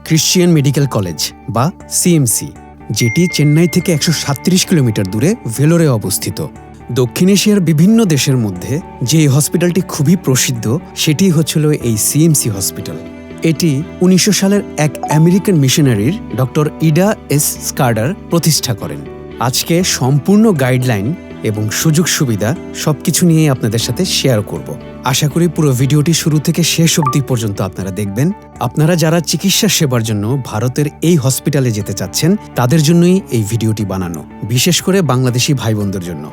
Christian medical college বা CMC, যেটি চেন্নাই থেকে 137 কিলোমিটার দূরে ভেলোরে অবস্থিত। দক্ষিণ এশিয়ার বিভিন্ন দেশের মধ্যে যে এই হসপিটালটি খুবই প্রসিদ্ধ সেটি হচ্ছিল এই সিএমসি হসপিটাল। এটি 1900 সালের এক আমেরিকান মিশনারির ডক্টর ইডা এস স্কার্ডার প্রতিষ্ঠা করেন। আজকে সম্পূর্ণ গাইডলাইন এবং সুযোগ সুবিধা সবকিছু নিয়ে আপনাদের সাথে শেয়ার করব। আশা করি পুরো ভিডিওটি শুরু থেকে শেষ অবধি পর্যন্ত আপনারা দেখবেন। আপনারা যারা চিকিৎসা সেবার জন্য ভারতের এই হসপিটালে যেতে চাচ্ছেন তাদের জন্যই এই ভিডিওটি বানানো, বিশেষ করে বাংলাদেশি ভাই বোনদের জন্য।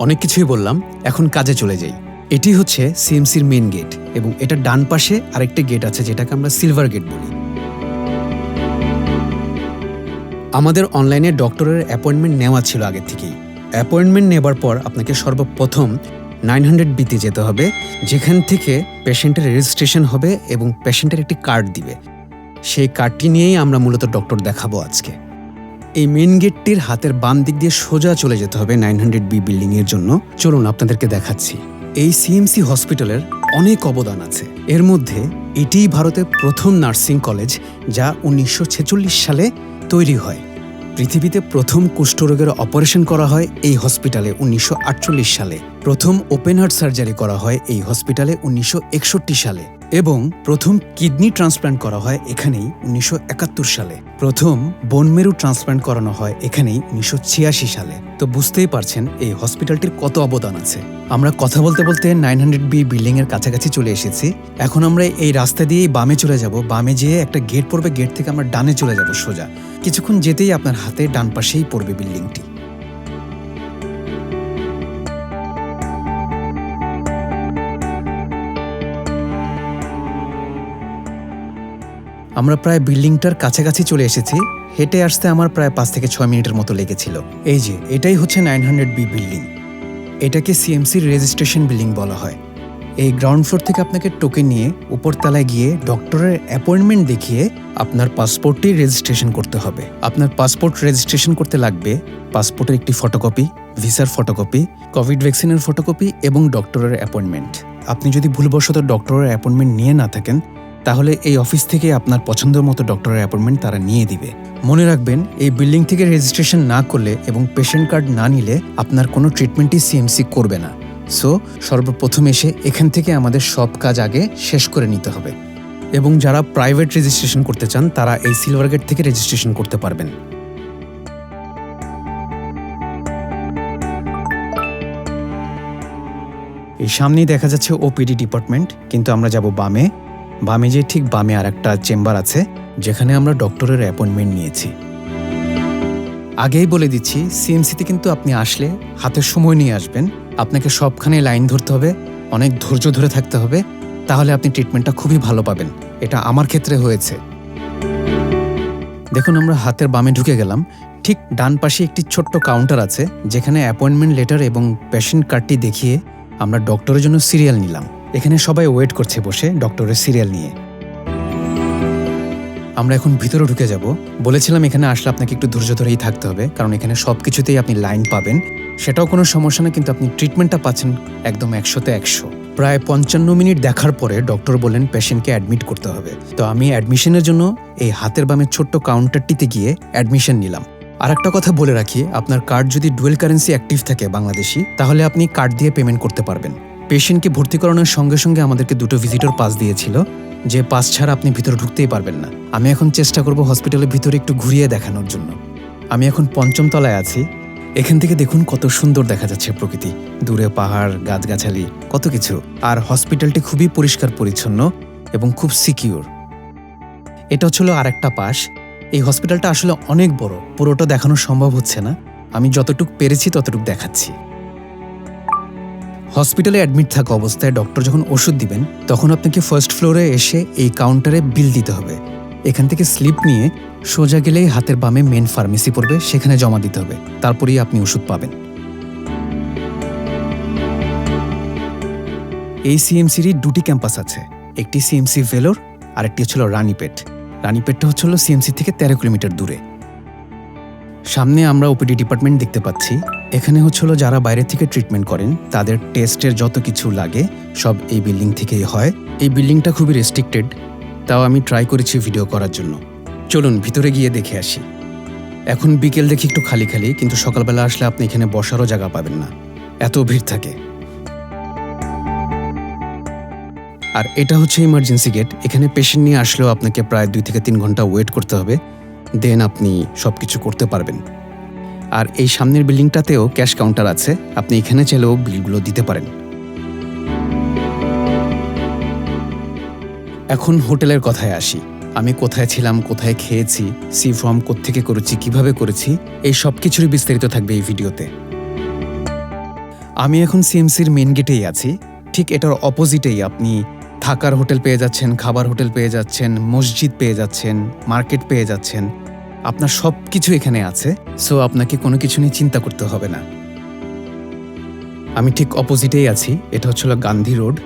অনেক কিছুই বললাম, এখন কাজে চলে যাই। এটি হচ্ছে সিএমসির মেন গেট এবং এটার ডান পাশে আরেকটা গেট আছে যেটাকে আমরা সিলভার গেট বলি। আমাদের অনলাইনে ডক্টরের অ্যাপয়েন্টমেন্ট নেওয়া ছিল আগে থেকেই। অ্যাপয়েন্টমেন্ট নেবার পর আপনাকে সর্বপ্রথম 900B-তে যেতে হবে, যেখান থেকে পেশেন্টের রেজিস্ট্রেশন হবে এবং পেশেন্টের একটি কার্ড দিবে। সেই কার্ডটি নিয়েই আমরা মূলত ডক্টর দেখাবো আজকে। এই মেন গেটটির হাতের বাম দিক দিয়ে সোজা চলে যেতে হবে 900B বিল্ডিংয়ের জন্য। চলুন আপনাদেরকে দেখাচ্ছি। এই সিএমসি হসপিটালের অনেক অবদান আছে। এর মধ্যে এটিই ভারতের প্রথম নার্সিং কলেজ, যা 1946 সালে তৈরি হয়। পৃথিবীতে প্রথম কুষ্ঠরোগের অপারেশন করা হয় এই হসপিটালে 1948 সালে। প্রথম ওপেন হার্ট সার্জারি করা হয় এই হসপিটালে 1961 সালে এবং প্রথম কিডনি ট্রান্সপ্ল্যান্ট করা হয় এখানেই 1971 সালে। প্রথম বোন মেরু ট্রান্সপ্ল্যান্ট করানো হয় এখানেই 1986 সালে। তো বুঝতেই পারছেন এই হসপিটালটির কত অবদান আছে। আমরা কথা বলতে বলতে 900B বিল্ডিং এর কাছাকাছি চলে এসেছি। এখন আমরা এই রাস্তা দিয়েই বামে চলে যাব। বামে যেয়ে একটা গেট পড়বে, গেট থেকে আমরা ডানে চলে যাব সোজা। কিছুক্ষণ যেতেই আপনার হাতে ডান পাশেই পড়বে বিল্ডিংটি। আমরা প্রায় বিল্ডিংটার কাছাকাছি চলে এসেছি। হেঁটে আসতে আমার প্রায় 5 থেকে 6 মিনিটের মতো লেগেছিল। এই যে এটাই হচ্ছে 900B বিল্ডিং। এটাকে সিএমসির রেজিস্ট্রেশন বিল্ডিং বলা হয়। এই গ্রাউন্ড ফ্লোর থেকে আপনাকে টোকেন নিয়ে উপরতলায় গিয়ে ডক্টরের অ্যাপয়েন্টমেন্ট দেখিয়ে আপনার পাসপোর্টটি রেজিস্ট্রেশন করতে হবে। আপনার পাসপোর্ট রেজিস্ট্রেশন করতে লাগবে পাসপোর্টের একটি ফটোকপি, ভিসার ফটোকপি, কোভিড ভ্যাকসিনের ফটোকপি এবং ডক্টরের অ্যাপয়েন্টমেন্ট। আপনি যদি ভুলবশত ডক্টরের অ্যাপয়েন্টমেন্ট নিয়ে না থাকেন তাহলে এই অফিস থেকে আপনার পছন্দের মতো ডক্টরের অ্যাপয়েন্টমেন্ট তারা নিয়ে দিবে। মনে রাখবেন, এই বিল্ডিং থেকে রেজিস্ট্রেশন না করলে এবং পেশেন্ট কার্ড না নিলে আপনার কোনো ট্রিটমেন্টই সিএমসি করবে না। সো সর্বপ্রথম এসে এখান থেকে আমাদের সব কাজ আগে শেষ করে নিতে হবে। এবং যারা প্রাইভেট রেজিস্ট্রেশন করতে চান তারা এই সিলভার গেট থেকে রেজিস্ট্রেশন করতে পারবেন। এই সামনেই দেখা যাচ্ছে ওপিডি ডিপার্টমেন্ট, কিন্তু আমরা যাব বামে। বামে যে ঠিক বামে আর একটা চেম্বার আছে যেখানে আমরা ডক্টরের অ্যাপয়েন্টমেন্ট নিয়েছি। আগেই বলে দিচ্ছি, সিএমসিতে কিন্তু আপনি আসলে হাতের সময় নিয়ে আসবেন। আপনাকে সবখানে লাইন ধরতে হবে, অনেক ধৈর্য ধরে থাকতে হবে, তাহলে আপনি ট্রিটমেন্টটা খুবই ভালো পাবেন। এটা আমার ক্ষেত্রে হয়েছে। দেখুন, আমরা হাতের বামে ঢুকে গেলাম। ঠিক ডান পাশে একটি ছোট্ট কাউন্টার আছে যেখানে অ্যাপয়েন্টমেন্ট লেটার এবং পেশেন্ট কার্ডটি দেখিয়ে আমরা ডক্টরের জন্য সিরিয়াল নিলাম। এখানে সবাই ওয়েট করছে বসে ডক্টরের সিরিয়াল নিয়ে। আমরা এখন ভিতরে ঢুকে যাব। বলেছিলাম এখানে আসলে আপনাকে একটু ধৈর্য ধরেই থাকতে হবে, কারণ এখানে সব কিছুতেই আপনি লাইন পাবেন। সেটাও কোনো সমস্যা না, কিন্তু আপনি ট্রিটমেন্টটা পাচ্ছেন একদম 100-তে 100। প্রায় 55 মিনিট দেখার পরে ডক্টর বললেন পেশেন্টকে অ্যাডমিট করতে হবে। তো আমি অ্যাডমিশনের জন্য এই হাতের বামে ছোট্ট কাউন্টারটিতে গিয়ে অ্যাডমিশন নিলাম। আর একটা কথা বলে রাখি, আপনার কার্ড যদি ডুয়েল কারেন্সি অ্যাক্টিভ থাকে বাংলাদেশি, তাহলে আপনি কার্ড দিয়ে পেমেন্ট করতে পারবেন। পেশেন্টকে ভর্তি করানোর সঙ্গে সঙ্গে আমাদেরকে 2টো ভিজিটর পাস দিয়েছিল, যে পাস ছাড়া আপনি ভিতরে ঢুকতেই পারবেন না। আমি এখন চেষ্টা করব হসপিটালের ভিতরে একটু ঘুরিয়ে দেখানোর জন্য। আমি এখন 5ম তলায় আছি। এখান থেকে দেখুন কত সুন্দর দেখা যাচ্ছে প্রকৃতি, দূরে পাহাড়, গাছগাছালি, কত কিছু। আর হসপিটালটি খুবই পরিষ্কার পরিচ্ছন্ন এবং খুব সিকিউর। এটা হচ্ছিল আর একটা পাশ। এই হসপিটালটা আসলে অনেক বড়, পুরোটা দেখানো সম্ভব হচ্ছে না। আমি যতটুকু পেরেছি ততটুকু দেখাচ্ছি। হসপিটালে অ্যাডমিট থাকা অবস্থায় ডক্টর যখন ওষুধ দিবেন তখন আপনাকে ফার্স্ট ফ্লোরে এসে এই কাউন্টারে বিল দিতে হবে। এখান থেকে স্লিপ নিয়ে সোজা গেলেই হাতের বামে মেন ফার্মেসি পড়বে, সেখানে জমা দিতে হবে। তারপরেই আপনি ওষুধ পাবেন। এই সিএমসির 2টি ক্যাম্পাস আছে, একটি সিএমসি ভেলোর আর একটি হচ্ছিল রানীপেট। রানীপেটটা হচ্ছিল সিএমসি থেকে 13 কিলোমিটার দূরে। সামনে আমরা ওপিডি ডিপার্টমেন্ট দেখতে পাচ্ছি। এখানে হচ্ছিল যারা বাইরে থেকে ট্রিটমেন্ট করেন তাদের টেস্টের যত কিছু লাগে সব এই বিল্ডিং থেকেই হয়। এই বিল্ডিংটা খুবই রেস্ট্রিক্টেড, তাও আমি ট্রাই করেছি ভিডিও করার জন্য। চলুন ভিতরে গিয়ে দেখে আসি। এখন বিকেল দেখি একটু খালি খালি, কিন্তু সকালবেলা আসলে আপনি এখানে বসারও জায়গা পাবেন না, এত ভিড় থাকে। আর এটা হচ্ছে ইমার্জেন্সি গেট। এখানে পেশেন্ট নিয়ে আসলেও আপনাকে প্রায় 2 থেকে 3 ঘন্টা ওয়েট করতে হবে, দেন আপনি সব কিছু করতে পারবেন। আর এই সামনের বিল্ডিংটাতেও ক্যাশ কাউন্টার আছে, আপনি এখানে চাইলেও বিলগুলো দিতে পারেন। এখন হোটেলের কথায় আসি। আমি কোথায় ছিলাম, কোথায় খেয়েছি, সি ফর্ম কোত্থেকে করেছি, কিভাবে করেছি, এই সব কিছুরই বিস্তারিত থাকবে এই ভিডিওতে। আমি এখন সিএমসির মেন গেটেই আছি। ঠিক এটার অপোজিটেই আপনি থাকার হোটেল পেয়ে যাচ্ছেন, খাবার হোটেল পেয়ে যাচ্ছেন, মসজিদ পেয়ে যাচ্ছেন, মার্কেট পেয়ে যাচ্ছেন। আপনার সব কিছু এখানে আছে, সো আপনাকে কোনো কিছু নিয়ে চিন্তা করতে হবে না। আমি ঠিক অপোজিটেই আছি। এটা হচ্ছিল গান্ধী রোড।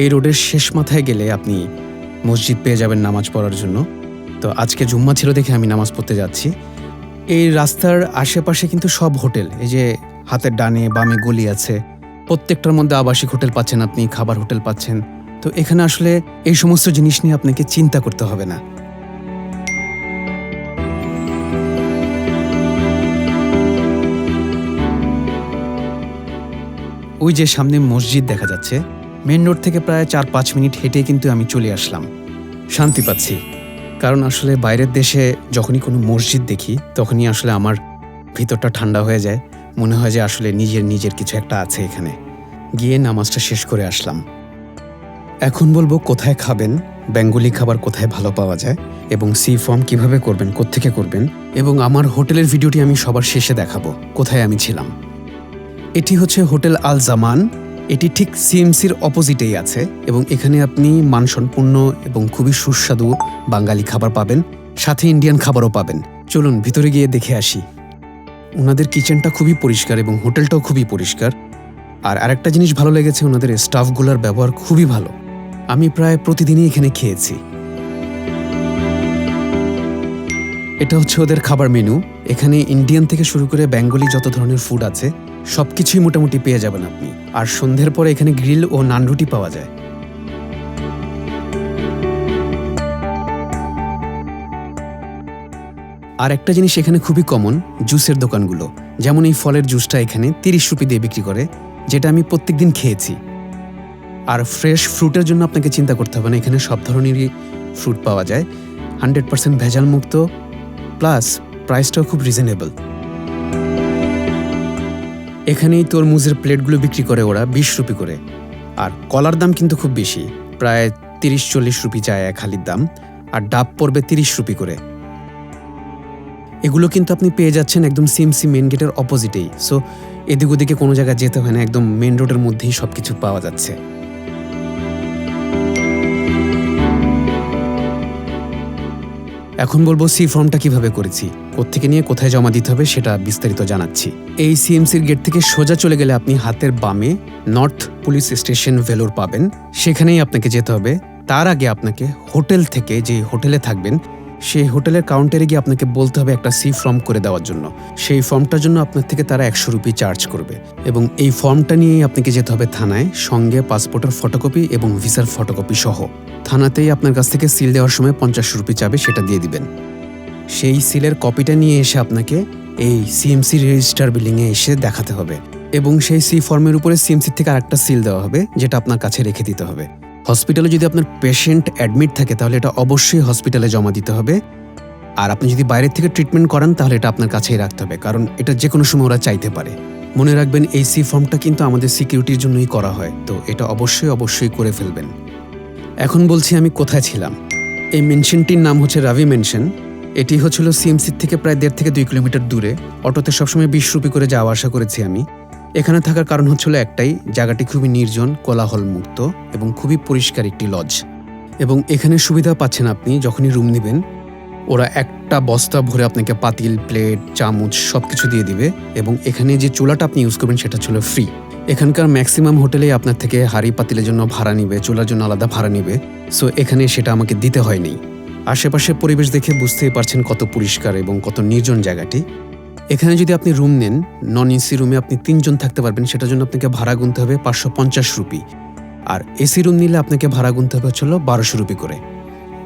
এই রোডের শেষ মাথায় গেলে আপনি মসজিদ পেয়ে যাবেন নামাজ পড়ার জন্য। তো আজকে জুম্মা ছিল দেখে আমি নামাজ পড়তে যাচ্ছি। এই রাস্তার আশেপাশে কিন্তু সব হোটেল, এই যে হাতের ডানে বামে গলি আছে, প্রত্যেকটার মধ্যে আবাসিক হোটেল পাচ্ছেন আপনি, খাবার হোটেল পাচ্ছেন। তো এখানে আসলে এই সমস্ত জিনিস নিয়ে আপনাকে চিন্তা করতে হবে না। ওই যে সামনে মসজিদ দেখা যাচ্ছে, মেন রোড থেকে প্রায় 4-5 মিনিট হেঁটে কিন্তু আমি চলে আসলাম। শান্তি পাচ্ছি, কারণ আসলে বাইরের দেশে যখনই কোনো মসজিদ দেখি তখনই আসলে আমার ভিতরটা ঠান্ডা হয়ে যায়, মনে হয় যে আসলে নিজের কিছু একটা আছে এখানে। গিয়ে নামাজটা শেষ করে আসলাম। এখন বলবো কোথায় খাবেন, বেঙ্গলি খাবার কোথায় ভালো পাওয়া যায়, এবং সি ফর্ম কিভাবে করবেন, কোত্থেকে করবেন, এবং আমার হোটেলের ভিডিওটি আমি সবার শেষে দেখাবো কোথায় আমি ছিলাম। এটি হচ্ছে হোটেল আল জামান। এটি ঠিক সিএমসির অপোজিটেই আছে, এবং এখানে আপনি মানসম্পন্ন এবং খুবই সুস্বাদু বাঙালি খাবার পাবেন, সাথে ইন্ডিয়ান খাবারও পাবেন। চলুন ভিতরে গিয়ে দেখে আসি। ওনাদের কিচেনটা খুবই পরিষ্কার এবং হোটেলটাও খুবই পরিষ্কার। আর আরেকটা জিনিস ভালো লেগেছে, ওনাদের স্টাফগুলোর ব্যবহার খুবই ভালো। আমি প্রায় প্রতিদিনই এখানে খেয়েছি। এটা হচ্ছে ওদের খাবার মেনু। এখানে ইন্ডিয়ান থেকে শুরু করে বেঙ্গলি যত ধরনের ফুড আছে সবকিছুই মোটামুটি পেয়ে যাবেন আপনি। আর সন্ধ্যের পরে এখানে গ্রিল ও নান রুটি পাওয়া যায়। আর একটা জিনিস এখানে খুবই কমন, জুসের দোকানগুলো। যেমন এই ফলের জুসটা এখানে 30 রুপি দিয়ে বিক্রি করে, যেটা আমি প্রত্যেকদিন খেয়েছি। আর ফ্রেশ ফ্রুটের জন্য আপনাকে চিন্তা করতে হবে না, এখানে সব ধরনেরই ফ্রুট পাওয়া যায়, 100% ভেজাল মুক্ত, প্লাস প্রাইসটাও খুব রিজনেবল। এখানেই তরমুজের প্লেটগুলো বিক্রি করে ওরা 20 রুপি করে। আর কলার দাম কিন্তু খুব বেশি, প্রায় 30-40 রুপি চায় এক হালির দাম, আর ডাব পড়বে 30 রুপি করে। এগুলো কিন্তু আপনি পেয়ে যাচ্ছেন একদম সিএমসি মেন গেটের অপোজিটেই, সো এদিক ওদিকে কোনো জায়গায় যেতে হয় না, একদম মেন রোডের মধ্যেই সব কিছু পাওয়া যাচ্ছে। এখন বলবো সি ফর্মটা কিভাবে করেছি, কোত্থেকে নিয়ে কোথায় জমা দিতে হবে সেটা বিস্তারিত জানাচ্ছি। এই সিএমসির গেট থেকে সোজা চলে গেলে আপনি হাতের বামে নর্থ পুলিশ স্টেশন ভেলোর পাবেন, সেখানেই আপনাকে যেতে হবে। তার আগে আপনাকে হোটেল থেকে, যে হোটেলে থাকবেন সেই হোটেলের কাউন্টারে গিয়ে আপনাকে বলতে হবে একটা সি ফর্ম করে দেওয়ার জন্য। সেই ফর্মটার জন্য আপনার থেকে তারা 100 রুপি চার্জ করবে, এবং এই ফর্মটা নিয়েই আপনাকে যেতে হবে থানায়, সঙ্গে পাসপোর্টের ফটোকপি এবং ভিসার ফটোকপি সহ। থানাতেই আপনার কাছ থেকে সিল দেওয়ার সময় 50 রুপি চাবে, সেটা দিয়ে দিবেন। সেই সিলের কপিটা নিয়ে এসে আপনাকে এই সিএমসি রেজিস্টার বিল্ডিংয়ে এসে দেখাতে হবে, এবং সেই সি ফর্মের উপরে সিএমসি থেকে আরেকটা সিল দেওয়া হবে, যেটা আপনার কাছে রেখে দিতে হবে। হসপিটালে যদি আপনার পেশেন্ট অ্যাডমিট থাকে তাহলে এটা অবশ্যই হসপিটালে জমা দিতে হবে। আর আপনি যদি বাইরের থেকে ট্রিটমেন্ট করান তাহলে এটা আপনার কাছেই রাখতে হবে, কারণ এটা যে কোনো সময় ওরা চাইতে পারে। মনে রাখবেন এই সি ফর্মটা কিন্তু আমাদের সিকিউরিটির জন্যই করা হয়, তো এটা অবশ্যই করে ফেলবেন। এখন বলছি আমি কোথায় ছিলাম। এই মেনশনটির নাম হচ্ছে রাভি মেনশন। এটি হচ্ছিল সিএমসি থেকে প্রায় 1.5 থেকে 2 কিলোমিটার দূরে। অটোতে সবসময় 20 রুপি করে যাওয়া আসা করেছি আমি। এখানে থাকার কারণ হচ্ছিল একটাই, জায়গাটি খুবই নির্জন, কোলাহল মুক্ত এবং খুবই পরিষ্কার একটি লজ। এবং এখানে সুবিধা পাচ্ছেন আপনি যখনই রুম নেবেন, ওরা একটা বস্তা ভরে আপনাকে পাতিল, প্লেট, চামচ সব কিছু দিয়ে দিবে, এবং এখানে যে চুলাটা আপনি ইউজ করবেন সেটা ছিল ফ্রি। এখানকার ম্যাক্সিমাম হোটেলেই আপনার থেকে হাঁড়ি পাতিলের জন্য ভাড়া নিবে, চুলার জন্য আলাদা ভাড়া নিবে, সো এখানে সেটা আমাকে দিতে হয়নি। আশেপাশের পরিবেশ দেখে বুঝতেই পারছেন কত পরিষ্কার এবং কত নির্জন জায়গাটি। এখানে যদি আপনি রুম নেন, নন এসি রুমে আপনি 3 জন থাকতে পারবেন, সেটার জন্য আপনাকে ভাড়া গুনতে হবে 550 রুপি। আর এসি রুম নিলে আপনাকে ভাড়া গুনতে হবে হচ্ছিল 1200 রুপি করে।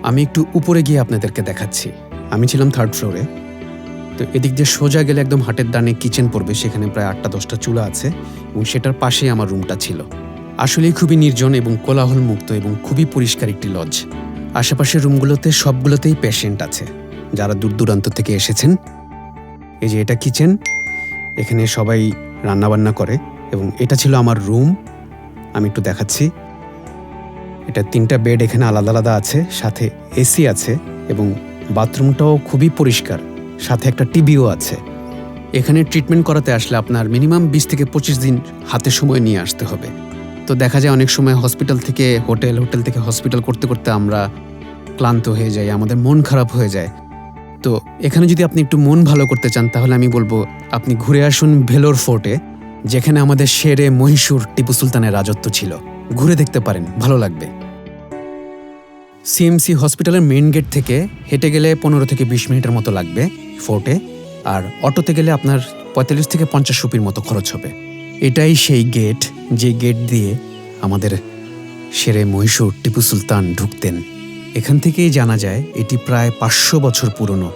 আমি একটু উপরে গিয়ে আপনাদেরকে দেখাচ্ছি। আমি ছিলাম 3rd ফ্লোরে। তো এদিক দিয়ে সোজা গেলে একদম হাটের ডানে কিচেন পড়বে, সেখানে প্রায় 8টা-10টা চুলা আছে এবং সেটার পাশেই আমার রুমটা ছিল। আসলেই খুবই নির্জন এবং কোলাহল মুক্ত এবং খুবই পরিষ্কার একটি লজ। আশেপাশের রুমগুলোতে সবগুলোতেই পেশেন্ট আছে যারা দূর দূরান্ত থেকে এসেছেন। এই যে এটা কিচেন, এখানে সবাই রান্নাবান্না করে এবং এটা ছিল আমার রুম। আমি একটু দেখাচ্ছি। এটা 3টা বেড এখানে আলাদা আলাদা আছে, সাথে এসি আছে এবং বাথরুমটাও খুবই পরিষ্কার, সাথে একটা টিভিও আছে। এখানে ট্রিটমেন্ট করাতে আসলে আপনার মিনিমাম 20 থেকে 25 দিন হাতে সময় নিয়ে আসতে হবে। তো দেখা যায় অনেক সময় হসপিটাল থেকে হোটেল, হোটেল থেকে হসপিটাল করতে করতে আমরা ক্লান্ত হয়ে যাই, আমাদের মন খারাপ হয়ে যায়। তো এখানে যদি আপনি একটু মন ভালো করতে চান তাহলে আমি বলবো আপনি ঘুরে আসুন ভেলোর ফোর্টে, যেখানে আমাদের শেরে মহীশূর টিপু সুলতানের রাজত্ব ছিল। ঘুরে দেখতে পারেন, ভালো লাগবে। সিএমসি হসপিটালের মেইন গেট থেকে হেঁটে গেলে 15 থেকে 20 মিনিটের মতো লাগবে ফোর্টে, আর অটোতে গেলে আপনার 45 থেকে 50 রুপির মতো খরচ হবে। এটাই সেই গেট যে গেট দিয়ে আমাদের শেরে মহীশূর টিপু সুলতান ঢুকতেন। এখান থেকেই জানা যায় এটি প্রায় 500 বছর পুরনো।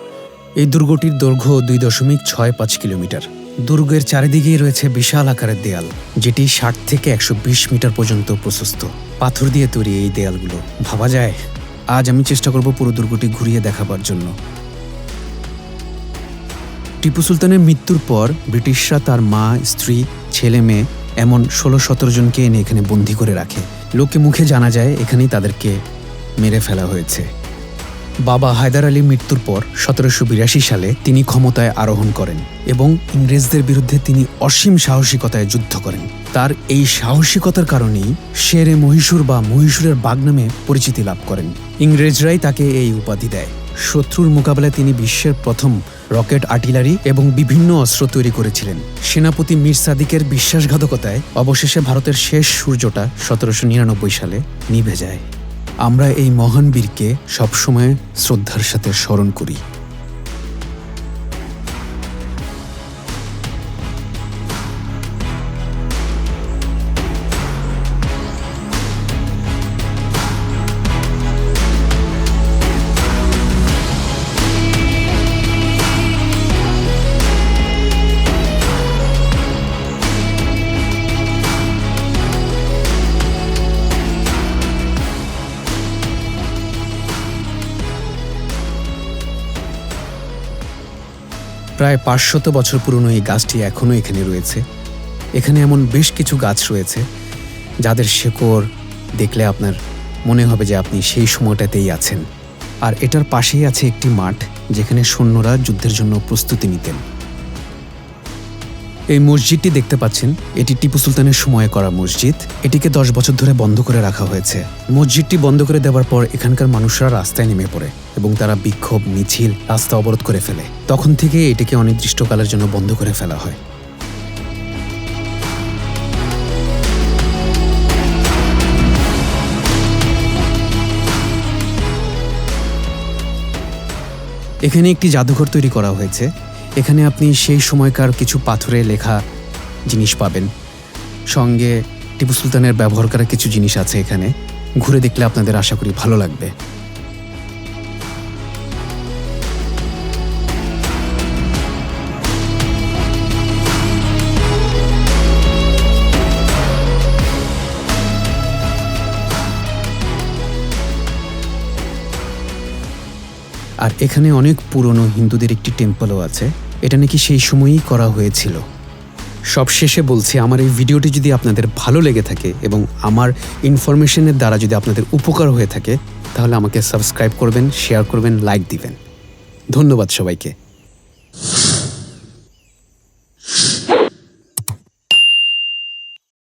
এই দুর্গটির দৈর্ঘ্য 2.65 কিলোমিটার। দুর্গের চারিদিকেই রয়েছে বিশাল আকারের দেয়াল, যেটি 60 থেকে 120 মিটার পর্যন্ত প্রশস্ত। পাথর দিয়ে তৈরি এই দেয়ালগুলো। ভাবা যায়। আজ আমি চেষ্টা করব পুরো দুর্গটি ঘুরিয়ে দেখাবার জন্য। টিপু সুলতানের মৃত্যুর পর ব্রিটিশরা তার মা, স্ত্রী, ছেলে মেয়ে এমন 16-17 জনকে এনে এখানে বন্দী করে রাখে। লোকে মুখে জানা যায় এখানেই তাদেরকে মেরে ফেলা হয়েছে। বাবা হায়দার আলীর মৃত্যুর পর 1782 সালে তিনি ক্ষমতায় আরোহণ করেন এবং ইংরেজদের বিরুদ্ধে তিনি অসীম সাহসিকতায় যুদ্ধ করেন। তার এই সাহসিকতার কারণেই শেরে মহীশূর বা মহীশূরের বাঘ নামে পরিচিতি লাভ করেন। ইংরেজরাই তাকে এই উপাধি দেয়। শত্রুর মোকাবেলায় তিনি বিশ্বের প্রথম রকেট, আর্টিলারি এবং বিভিন্ন অস্ত্র তৈরি করেছিলেন। সেনাপতি মীর সাদিকের বিশ্বাসঘাতকতায় অবশেষে ভারতের শেষ সূর্যটা 1799 সালে নিভে যায়। আমরা এই মহান বীরকে সবসময় শ্রদ্ধার সাথে স্মরণ করি। প্রায় 500 বছর পুরনো এই গাছটি এখনও এখানে রয়েছে। এখানে এমন বেশ কিছু গাছ রয়েছে যাদের শেকড় দেখলে আপনার মনে হবে যে আপনি সেই সময়টাতেই আছেন। আর এটার পাশেই আছে একটি মাঠ, যেখানে সৈন্যরা যুদ্ধের জন্য প্রস্তুতি নিতেন। এই মসজিদটি দেখতে পাচ্ছেন, এটি টিপু সুলতানের সময়ে করা মসজিদ। এটিকে 10 বছর ধরে বন্ধ করে রাখা হয়েছে। মসজিদটি বন্ধ করে দেওয়ার পর এখানকার মানুষরা রাস্তায় নেমে পড়ে এবং তারা বিক্ষোভ, মিছিল, রাস্তা অবরোধ করে ফেলে। তখন থেকে এটিকে অনির্দিষ্টকালের জন্য বন্ধ করে ফেলা হয়। এখানে একটি জাদুঘর তৈরি করা হয়েছে। এখানে আপনি সেই সময়কার কিছু পাথরে লেখা জিনিস পাবেন, সঙ্গে টিপু সুলতানের ব্যবহার করা কিছু জিনিস আছে এখানে। ঘুরে দেখলে আপনাদের আশা করি ভালো লাগবে। আর এখানে অনেক পুরনো হিন্দুদের একটি টেম্পলও আছে। এটা নাকি সেই সময়ই করা হয়েছিল। সবশেষে বলছি, আমার এই ভিডিওটি যদি আপনাদের ভালো লেগে থাকে এবং আমার ইনফরমেশনের দ্বারা যদি আপনাদের উপকার হয়ে থাকে, তাহলে আমাকে সাবস্ক্রাইব করবেন, শেয়ার করবেন, লাইক দিবেন। ধন্যবাদ সবাইকে।